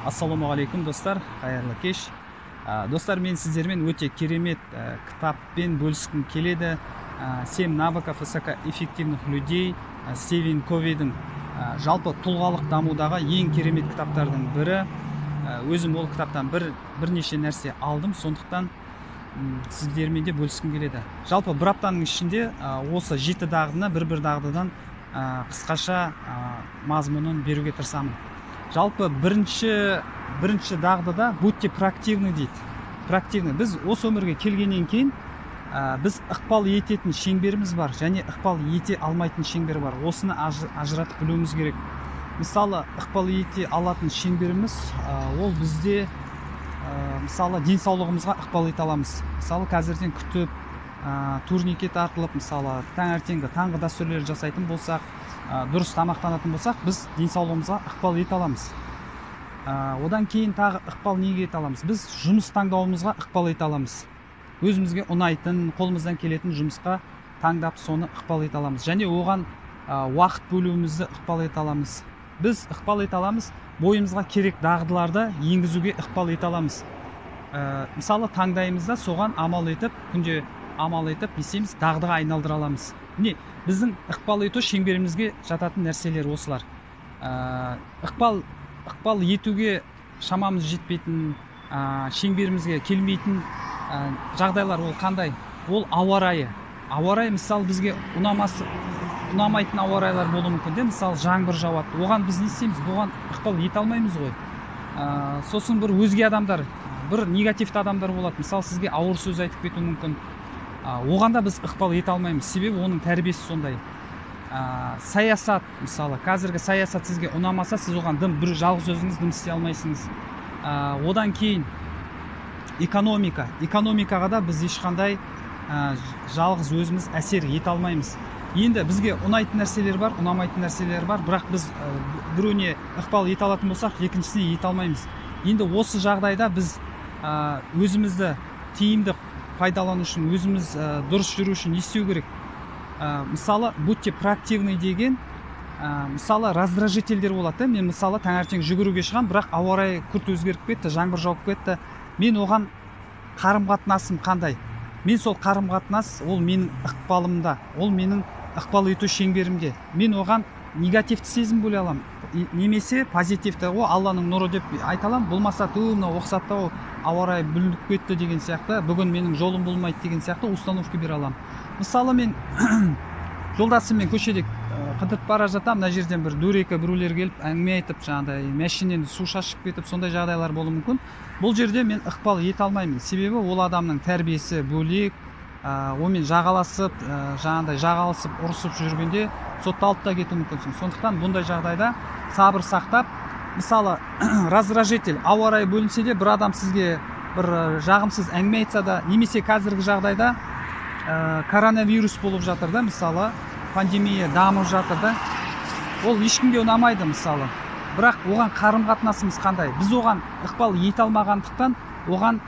Ассалаумағалейкум достар, қайырлы кеш. Достар, мен сіздермен өте керемет кітаппен бөліскім келеді. 7 навыков высокоэффективных людей Стивен Ковидің жалпы тұлғалық дамудағы ең керемет кітаптардың бірі. Өзім ол кітаптан бірнеше нәрсе алдым, сондықтан сіздермен де бөліскім келеді. Жалпы бір аптаның ішінде осы 7 дағдыны бір дағдыдан қысқаша мазмұнын беруге тырысамын. Жалпы бірінші дағдыда будьте проактивны дейді. Проактивны. Біз осы өмірге келгеннен кейін біз ықпал ететін шеңберіміз бар және ықпал ете алмайтын шеңбер бар. Осыны ажыратып білуіміз керек. Мысалы, ықпал ете алатын шеңберіміз ол бізде мысалы денсаулығымызға ықпал ете аламыз. Мысалы, қазірден күтіп турникет арқылы, мысалы таңғы дәстүрлер жасайтын болсақ, дұрыс тамақтанатын болсақ, біз денсаулығымызға ықпал ете аламыз. Одан кейін тағы ықпал неге ете аламыз? Біз жұмыс таңдауымызға ықпал ете аламыз. Өзімізге ұнайтын, қолымыздан келетін жұмысқа таңдап соны ықпал ете аламыз. Және оған уақыт бөлуімізді ықпал ете аламыз. Біз ықпал ете аламыз, бойымызға керек дағдыларды енгізуге ықпал ете аламыз. Мысалы, таңдайымызда соған амал етіп, күнде амал етіп, бесеміз дағдыға айналдыра аламыз. Міне, біздің ықпал ету шеңберімізге жататын нәрселер осылар. Ықпал етуге шамамыз жетпейтін, шеңберімізге келмейтін жағдайлар ол қандай? Ол ауа райы. Ауа райы, мысалы, бізге ұнамайтын ауа райлар болуы мүмкін. Мысалы, жаңбыр жауады. Оған біз не істейміз? Оған ықпал ете алмаймыз ғой. Сосын бір өзге адамдар, бір негативті адамдар болады. Мысалы, сізге ауыр сөз айтып кетуі мүмкін. Оғанда біз ықпал ете алмаймыз. Себебі оның тәрбиесі сондай. Саясат, мысалы, қазіргі саясат сізге ұнамаса, сіз оған бір жалғыз өзіңіз дым істей алмайсыңыз. Одан кейін экономика. Экономикаға да біз ешқандай жалғыз өзіміз әсер ете алмаймыз. Енді бізге ұнайтын нәрселер бар, ұнамайтын нәрселер бар, бірақ біз біреуіне ықпал ете алатын болсақ, екіншісіне ете алмаймыз. Енді осы жағдайда біз өзімізді тиімді пайдалану үшін, өзіміз дұрыс жүру үшін не істеу керек? Мысалы, будьте проактивны деген, мысалы, раздражительдер болады. Мен мысалы таңертең жүгіруге шығам, бірақ ауа райы күрт өзгеріп кетті, жаңбыр жауып кетті. Мен оған қарым-қатынасым қандай? Мен сол қарым-қатынас, ол менің ықпалымда, ол менің ықпал ету шеңберімде. Мен оған негативті сезім бөле аламын, немесе позитивті, о Алланың нұры деп айта аламын. Болмаса, мынау ұқсатты, ауа райы бүлініп кетті деген сияқты, бүгін менің жолым болмайды деген сияқты установка бере аламын. Мысалы, мен жолдасыммен көшеде қыдырып бара жатам, мына жерден бір дөрекі біреулер келіп әңгіме айтып, жаңағыдай машиннен су шашып кетіп, сондай жағдайлар болуы мүмкін. Бұл жерде мен ықпал ете алмаймын. Себебі ол адамның тәрбиесі бөлек, онымен жағаласып, ұрысып жүргенде сотталып та кетуі мүмкінсің. Сондықтан бұндай жағдайда сабыр сақтап, мысалы, раздражитель, ауа райы бөлінсе де, бір адам сізге бір жағымсыз әңгіме айтса да, немесе қазіргі жағдайда коронавирус болып жатыр да, мысалы, пандемия дамып жатыр да, ол ешкімге ұнамайды, мысалы. Бірақ оған қарым-қатынасымыз қандай? Біз оған ықпал ете алмағандықтан, оған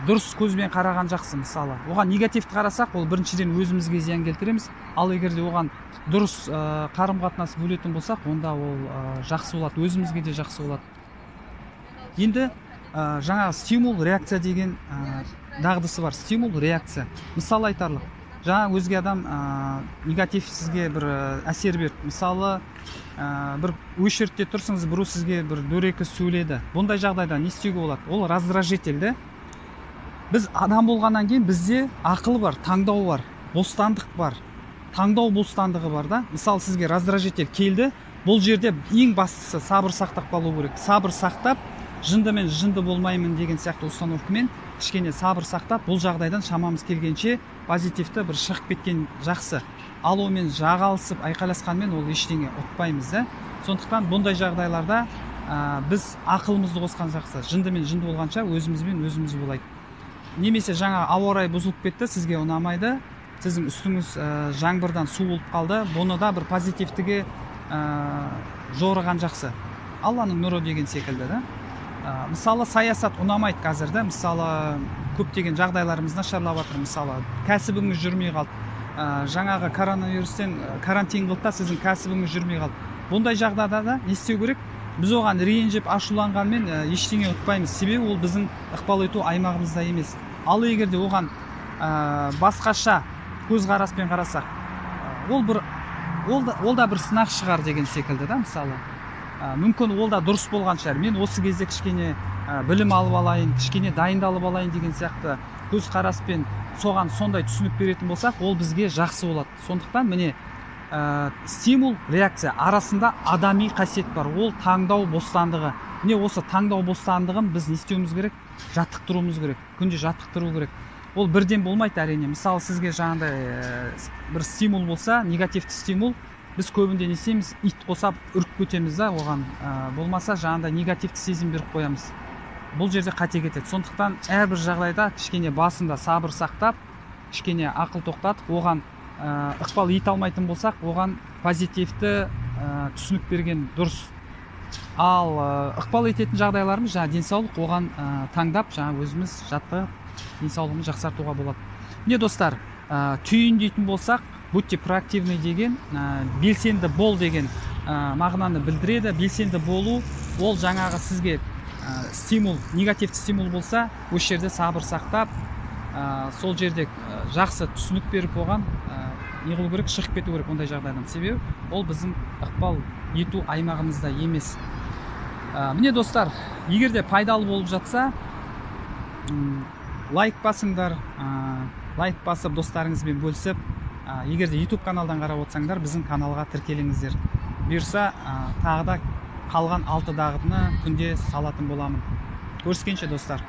дұрыс көзбен қараған жақсы, мысалы. Оған негативті қарасақ, ол біріншіден өзімізге зиян келтіреміз. Ал егер де оған дұрыс қарым-қатынас бөлетін болсақ, онда ол жақсы болады, өзімізге де жақсы болады. Енді жаңағы стимул, реакция деген дағдысы бар. Стимул, реакция. Мысалы айтарлық. Жаңа өзге адам негатив сізге бір әсер берді. Мысалы, бір өшіртте тұрсыңыз, біреу сізге бір дөрекі сөйледі. Бұндай жағдайда не істеуге болады? Ол раздражительді. Біз адам болғаннан кейін бізде ақыл бар, таңдау бар, бостандық бар. Таңдау бостандығы бар да. Мысалы, сізге раздражитель келді. Бұл жерде ең бастысы сабыр сақтап қалу керек. Сабыр сақтап, жындымен жынды болмаймын деген сияқты установкамен кішкене сабыр сақтап, бұл жағдайдан шамамыз келгенше позитивті бір шығып кеткен жақсы. Ал онымен жағалысып, айқайласқанмен ол ештеңе ұтпаймыз да. Сондықтан бұндай жағдайларда біз ақылымызды қосқан жақсы. Жындымен жынды болғанша өзімізбен өзіміз болайық. Немесе жаңа ауа райы бұзылып кетті, сізге ұнамайды, сіздің үстіңіз жаңбырдан су болып қалды, бұны да бір позитивтіге жорыған жақсы. Алланың нұры деген секілді да. Мысалы, саясат ұнамайды қазірді. Мысалы, көптеген жағдайларымыз нашарлап жатыр. Мысалы, кәсібіңіз жүрмей қалды. Жаңағы коронавирустен карантин қылды да, сіздің кәсібіңіз жүрмей қалды. Бұндай жағдайда да не істеу керек? біз оған ренжіп ашуланғанмен ештеңе ұтпаймыз, себебі ол біздің ықпал ету аймағымызда емес. Ал егер де оған басқаша көзқараспен қарасақ, ол да бір сынақ шығар деген секілді да. Мысалы мүмкін ол да дұрыс болған шығар, мен осы кезде кішкене білім алып алайын, кішкене дайындалып алайын деген сияқты көзқараспен соған сондай түсінік беретін болсақ, ол бізге жақсы болады. Сондықтан міне стимул, реакция арасында адами қасиет бар, ол таңдау бостандығы. Міне осы таңдау бостандығын біз не істеуіміз керек? Жаттықтыруымыз керек, күнде жаттықтыру керек. Ол бірден болмайды әрине. Мысалы сізге жаңағыдай бір стимул болса, негативті стимул, біз көбінде не істейміз? Ит қосап үркіп кетеміз да, оған болмаса жаңағыдай негативті сезім беріп қоямыз. Бұл жерде қате кетеді. Сондықтан әрбір жағдайда кішкене басында сабыр сақтап, кішкене ақыл тоқтатып, оған ықпал ете алмайтын болсақ, оған позитивті түсінік берген дұрыс. Ал ықпал ететін жағдайларымыз жаңа денсаулық, оған таңдап жаңа өзіміз жаттығып денсаулығымызды жақсартуға болады. Міне достар, түйіндейтін болсақ, будьте проактивный деген, белсенді бол деген мағынаны білдіреді. Белсенді болу, ол жаңағы сізге стимул, негативті стимул болса, осы жерде сабыр сақтап, сол жерде жақсы түсінік беріп оған не қылу керек, шығып кету керек ондай жағдайдан. Себебі ол біздің ықпал ету аймағымызда емес. Міне достар, егер де пайдалы болып жатса, лайк басыңдар, лайк басып достарыңызбен бөлісіп, егер де YouTube каналдан қарап отырсаңдар, біздің каналға тіркеліңіздер. Бұйырса тағы да қалған 6 дағдыны күнде салатын боламын. Көріскенше достар.